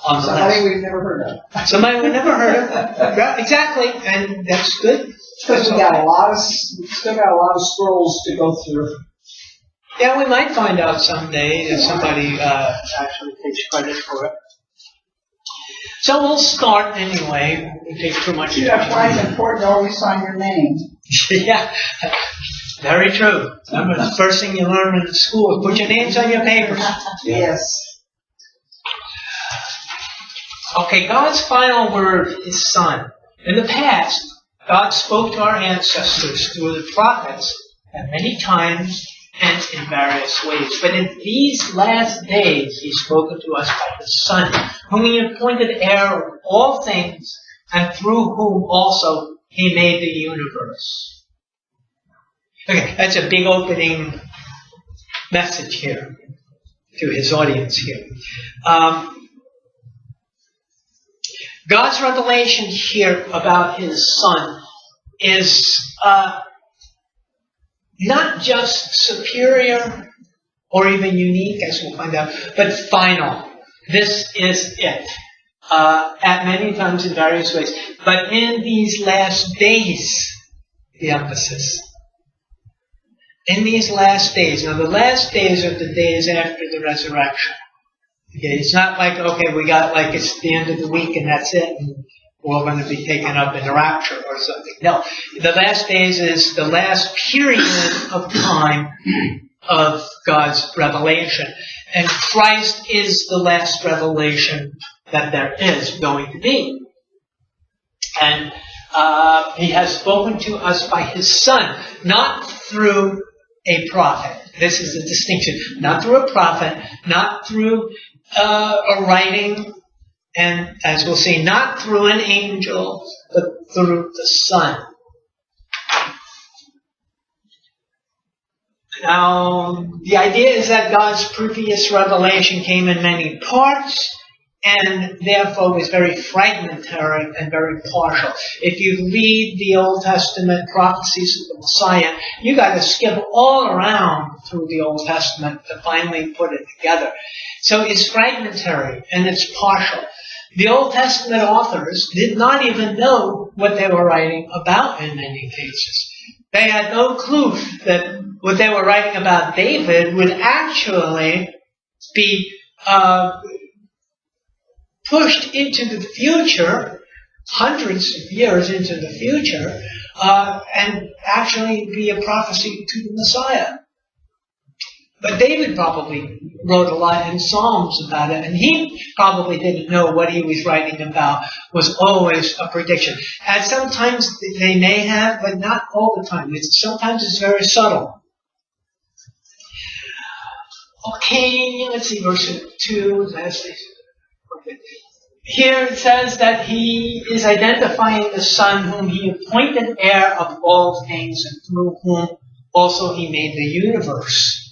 on the Somebody list. we've never heard of. Somebody we've never heard of. Yeah, exactly, and that's good. Because we've still got a lot of scrolls to go through. Yeah, we might find out someday if somebody actually takes credit for it. So we'll start anyway. It won't take too much time. That's why it's important to always sign your name. Yeah, very true. Remember, the first thing you learn in school is put your names on your papers. Yes. Okay, God's final word is Son. In the past, God spoke to our ancestors through the prophets at many times and in various ways. But in these last days, He's spoken to us by the Son, whom He appointed heir of all things, and through whom also He made the universe. Okay, that's a big opening message here to His audience here. God's revelation here about His Son is not just superior or even unique, as we'll find out, but final. This is it. At many times in various ways. But in these last days, the emphasis. In these last days. Now, the last days are the days after the resurrection. Okay, it's not like, okay, we got like it's the end of the week and that's it, and we're going to be taken up in the rapture or something. No, the last days is the last period of time of God's revelation. And Christ is the last revelation that there is going to be. And he has spoken to us by his Son, not through a prophet. This is the distinction. Not through a prophet, not through a writing, and as we'll see, not through an angel, but through the Son. Now, the idea is that God's previous revelation came in many parts, and therefore was very fragmentary and very partial. If you read the Old Testament prophecies of the Messiah, you got to skip all around through the Old Testament to finally put it together. So it's fragmentary and it's partial. The Old Testament authors did not even know what they were writing about in many cases. They had no clue that what they were writing about David would actually be pushed into the future, hundreds of years into the future, and actually be a prophecy to the Messiah. But David probably wrote a lot in Psalms about it, and he probably didn't know what he was writing about was always a prediction. And sometimes they may have, but not all the time. Sometimes it's very subtle. Okay, let's see, verse 2. Here it says that he is identifying the Son whom he appointed heir of all things and through whom also he made the universe.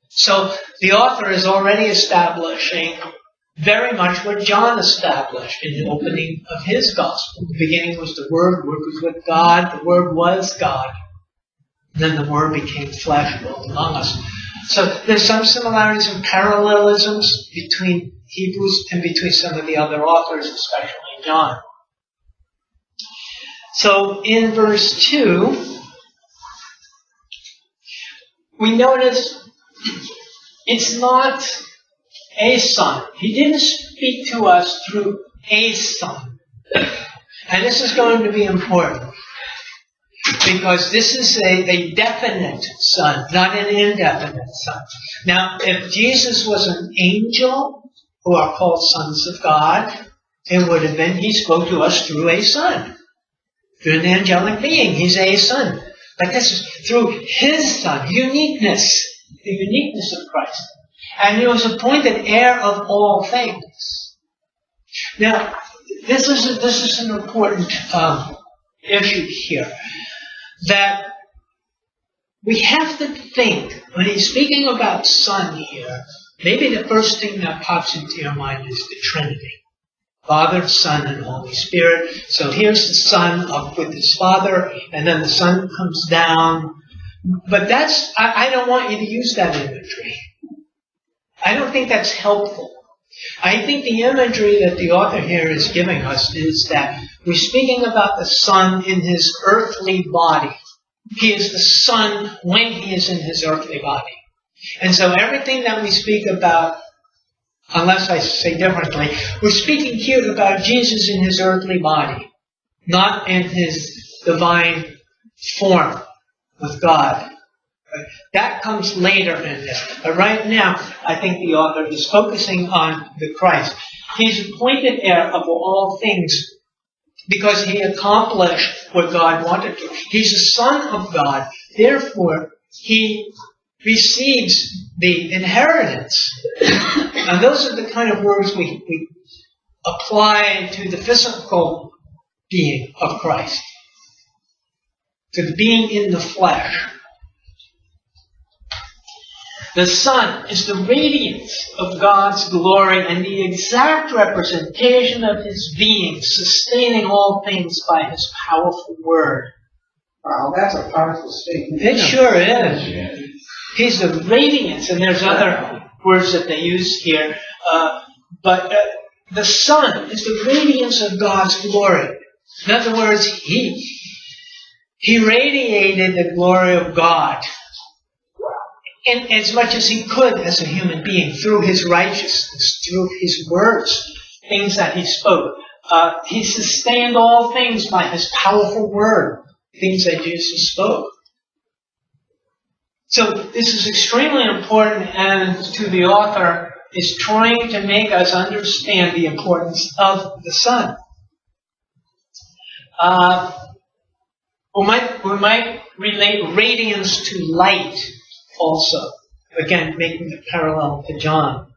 So the author is already establishing very much what John established in the opening of his gospel. The beginning was the Word was with God, the Word was God. And then the Word became flesh and dwelt among us. So there's some similarities and parallelisms between Hebrews and between some of the other authors, especially John. So in verse 2, we notice it's not a son. He didn't speak to us through a son. And this is going to be important, because this is a definite son, not an indefinite son. Now, if Jesus was an angel, who are called sons of God, it would have been he spoke to us through a son, through an angelic being. He's a son. But this is through his Son, uniqueness, the uniqueness of Christ. And he was appointed heir of all things. Now, this is an important issue here, that we have to think, when he's speaking about Son here, maybe the first thing that pops into your mind is the Trinity. Father, Son, and Holy Spirit. So here's the Son up with his Father, and then the Son comes down. But I don't want you to use that imagery. I don't think that's helpful. I think the imagery that the author here is giving us is that we're speaking about the Son in his earthly body. He is the Son when he is in his earthly body. And so everything that we speak about, unless I say differently, we're speaking here about Jesus in his earthly body, not in his divine form with God. That comes later in this. But right now, I think the author is focusing on the Christ. He's appointed heir of all things because he accomplished what God wanted to. He's the Son of God. Therefore, he receives the inheritance. And those are the kind of words we apply to the physical being of Christ, to the being in the flesh. The Son is the radiance of God's glory and the exact representation of his being, sustaining all things by his powerful word. Wow, that's a powerful statement. It sure is. He's the radiance, and there's other words that they use here. But the Son is the radiance of God's glory. In other words, he radiated the glory of God in as much as he could as a human being, through his righteousness, through his words, things that he spoke. He sustained all things by his powerful word, things that Jesus spoke. So this is extremely important, and to the author is trying to make us understand the importance of the sun. We might relate radiance to light also. Again, making the parallel to John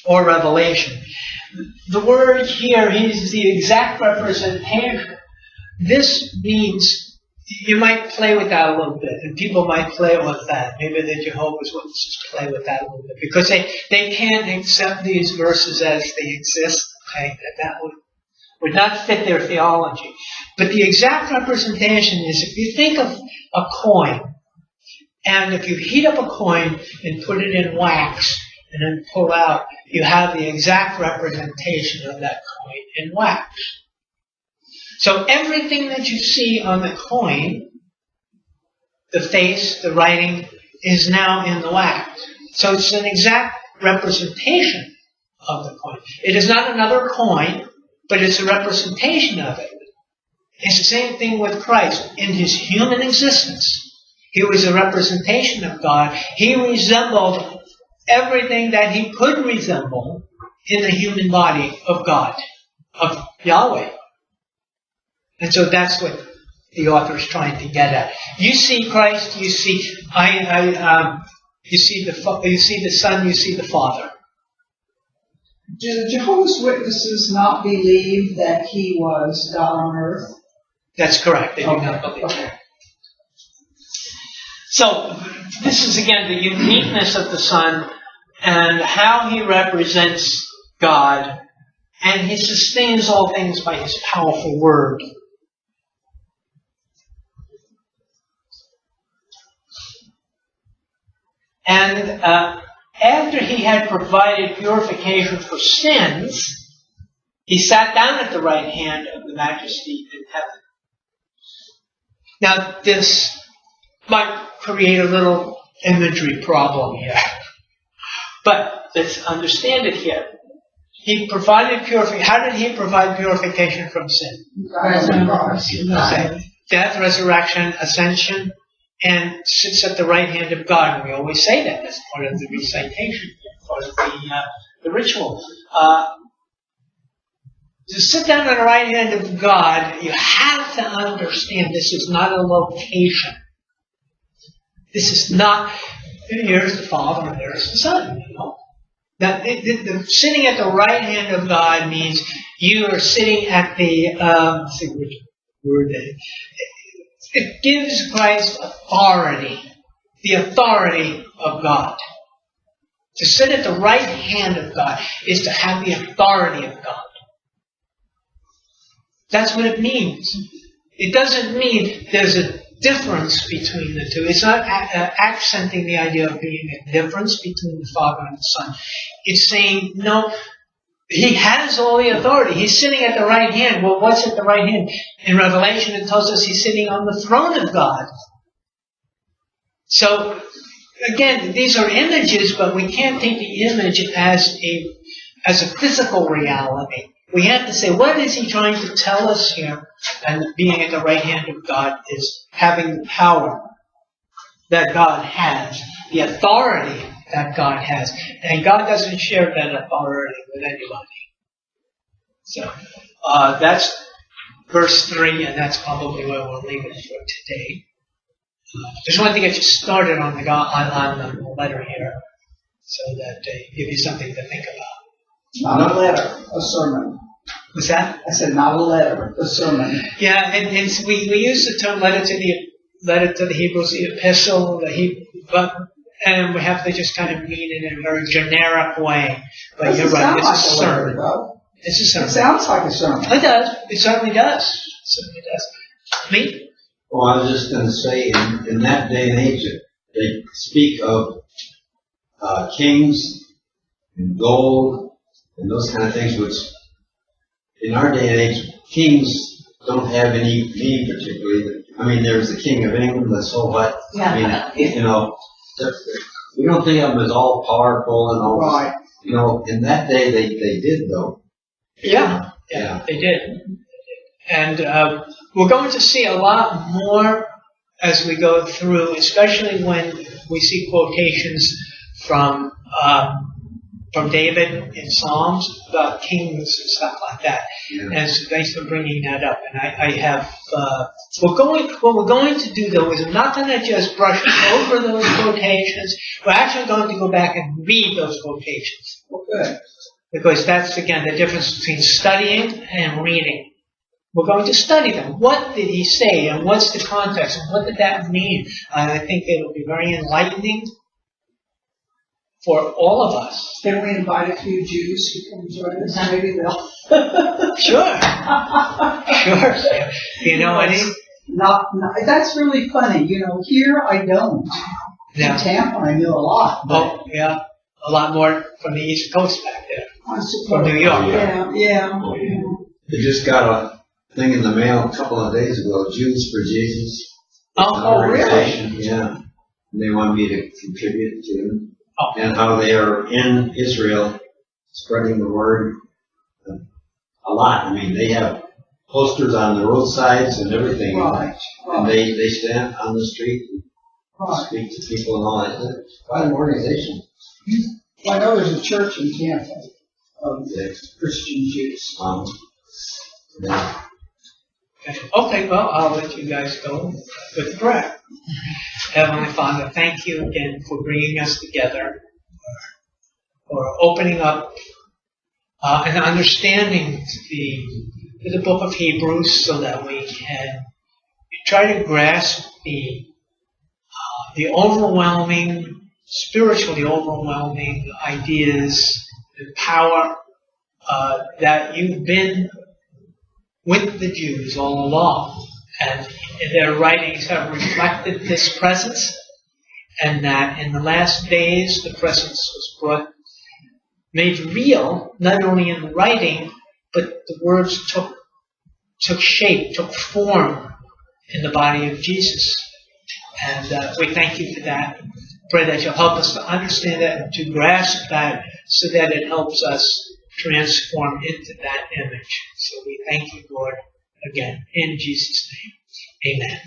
or Revelation. The word here is the exact representation. This means, you might play with that a little bit, and people might play with that. Maybe the Jehovah's Witnesses play with that a little bit, because they can't accept these verses as they exist. Okay, that would not fit their theology. But the exact representation is, if you think of a coin, and if you heat up a coin and put it in wax, and then pull out, you have the exact representation of that coin in wax. So everything that you see on the coin, the face, the writing, is now in the wax. So it's an exact representation of the coin. It is not another coin, but it's a representation of it. It's the same thing with Christ. In his human existence, he was a representation of God. He resembled everything that he could resemble in the human body of God, of Yahweh. And so that's what the author is trying to get at. You see Christ, you see you see the Son, you see the Father. Do the Jehovah's Witnesses not believe that he was God on earth? That's correct. They do not believe that. So this is again the uniqueness of the Son and how he represents God, and he sustains all things by his powerful word. And after he had provided purification for sins, he sat down at the right hand of the Majesty in heaven. Now, this might create a little imagery problem here. But let's understand it here. He provided purification. How did he provide purification from sin? Death, resurrection, ascension, and sits at the right hand of God. And we always say that as part of the recitation, part of the ritual. To sit down on the right hand of God, you have to understand this is not a location. This is not, here's the Father and there's the Son. You know? Now, sitting at the right hand of God means you are sitting at the, let's see which word it gives Christ authority, the authority of God. To sit at the right hand of God is to have the authority of God. That's what it means. It doesn't mean there's a difference between the two. It's not accenting the idea of being a difference between the Father and the Son. It's saying, no, he has all the authority. He's sitting at the right hand. Well, what's at the right hand? In Revelation, it tells us he's sitting on the throne of God. So, again, these are images, but we can't take the image as a physical reality. We have to say, what is he trying to tell us here? And being at the right hand of God is having the power that God has, the authority that God has. And God doesn't share that authority with anybody. So, that's verse 3, and that's probably where we'll leave it for today. Just wanted to get you started on the letter here, so that give you something to think about. Not a letter, a sermon. What's that? I said not a letter, a sermon. Yeah, and we use the term letter to the Hebrews, the epistle, and we have to just kind of mean it in a very generic way. But you're right, it's a sermon. It's a sermon. It sounds like a sermon. It does. It certainly does. It certainly does. Me? Well, I was just going to say, in that day and age, they speak of kings and gold and those kind of things, which in our day and age, kings don't have any meaning particularly. I mean, there's the King of England, that's so what. Yeah. I mean, you know, we don't think of them as all powerful and all. Right. You know, in that day they did though. Yeah, they did. And we're going to see a lot more as we go through, especially when we see quotations from David in Psalms about kings and stuff like that. Yeah. And so thanks for bringing that up. And I have, what we're going to do though is I'm not going to just brush over those quotations. We're actually going to go back and read those quotations. Well, good. Because that's, again, the difference between studying and reading. We're going to study them. What did he say, and what's the context, and what did that mean? I think it'll be very enlightening for all of us. Can we invite a few Jews to come join us? Maybe they'll. Sure. Sure. Do you know any? Not, that's really funny. You know, here I don't. Yeah. In Tampa, I knew a lot. But Oh, yeah. A lot more from the East Coast back there. I suppose. From New York. Yeah. They just got a thing in the mail a couple of days ago, Jews for Jesus. Oh, really? Organization, yeah. And they want me to contribute to them. Oh. And how they are in Israel spreading the word a lot. I mean, they have posters on the roadsides and everything. Right. And they stand on the street and Right. speak to people and all that. It's quite an organization. Well, I know there's a church in Tampa of Yeah. Christian Jews. Yeah. Okay, well, I'll let you guys go with prayer. Heavenly Father, thank you again for bringing us together, for opening up and understanding the book of Hebrews so that we can try to grasp the overwhelming, spiritually overwhelming ideas and power that you've been with the Jews all along. And their writings have reflected this presence, and that in the last days the presence was made real, not only in the writing, but the words took shape, took form in the body of Jesus. And we thank you for that. Pray that you'll help us to understand that and to grasp that so that it helps us transform into that image. So we thank you, Lord, again, in Jesus' name. Amen.